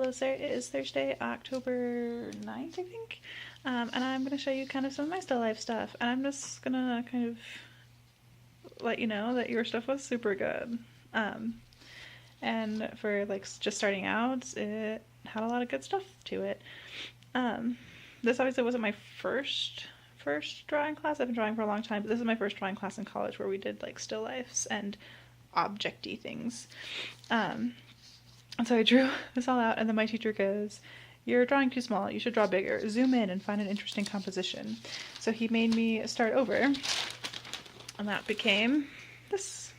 It is Thursday, October 9th, I think. And I'm going to show you kind of some of my still life stuff. And I'm just going to kind of let you know that your stuff was super good. And for like just starting out, it had a lot of good stuff to it. This obviously wasn't my first drawing class. I've been drawing for a long time, but this is my first drawing class in college where we did like still lifes and objecty things. And so I drew this all out, and then my teacher goes, "You're drawing too small, you should draw bigger. Zoom in and find an interesting composition." So he made me start over, and that became this.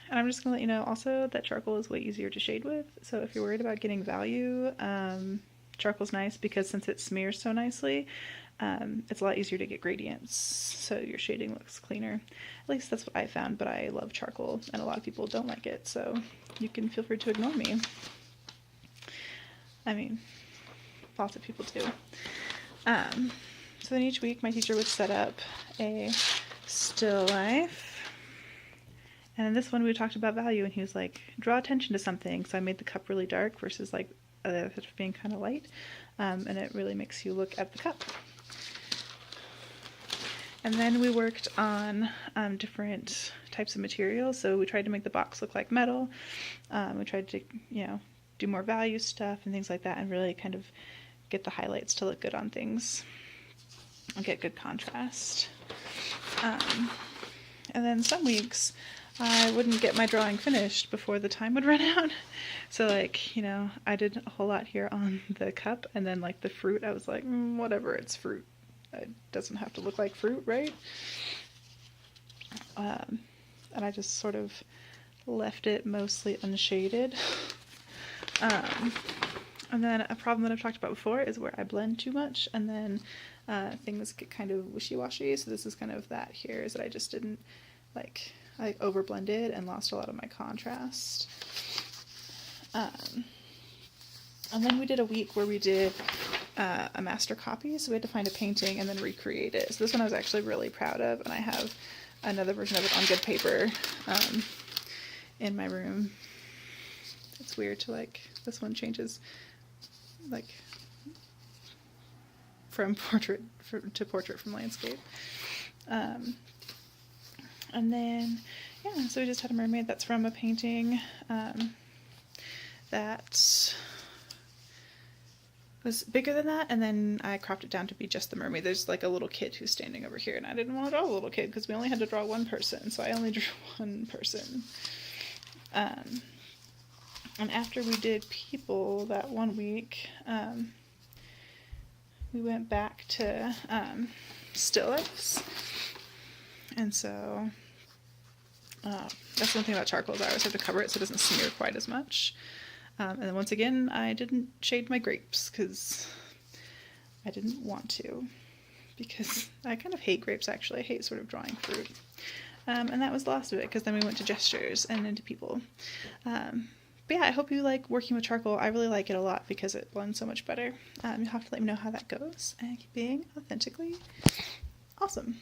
And I'm just gonna let you know also that charcoal is way easier to shade with, so if you're worried about getting value, charcoal's nice because since it smears so nicely, it's a lot easier to get gradients, so your shading looks cleaner. At least that's what I found, but I love charcoal, and a lot of people don't like it, so you can feel free to ignore me. I mean, lots of people do. So then each week my teacher would set up a still life, and in this one we talked about value, and he was like, draw attention to something, so I made the cup really dark versus like it being kind of light, and it really makes you look at the cup. And then we worked on different types of materials. So we tried to make the box look like metal. We tried to, do more value stuff and things like that, and really kind of get the highlights to look good on things and get good contrast. And then some weeks I wouldn't get my drawing finished before the time would run out. So I did a whole lot here on the cup, and then like the fruit, I was like, whatever, it's fruit. It doesn't have to look like fruit, right? And I just sort of left it mostly unshaded. And then a problem that I've talked about before is where I blend too much, and then things get kind of wishy-washy. So this is kind of that here, is that I just didn't I over blended and lost a lot of my contrast. And then we did a week where we did a master copy, so we had to find a painting and then recreate it. So this one I was actually really proud of, and I have another version of it on good paper in my room. It's weird to this one changes from portrait to portrait from landscape. And then so we just had a mermaid that's from a painting that was bigger than that, and then I cropped it down to be just the mermaid. There's like a little kid who's standing over here, and I didn't want to draw a little kid because we only had to draw one person, so I only drew one person. And after we did people that one week, we went back to still lifes, and so that's one thing about charcoal, is I always have to cover it so it doesn't smear quite as much. And then once again, I didn't shade my grapes because I didn't want to, because I kind of hate grapes, actually. I hate sort of drawing fruit. And that was the last of it, because then we went to gestures and into people. But yeah, I hope you like working with charcoal. I really like it a lot because it blends so much better. You'll have to let me know how that goes, and keep being authentically awesome.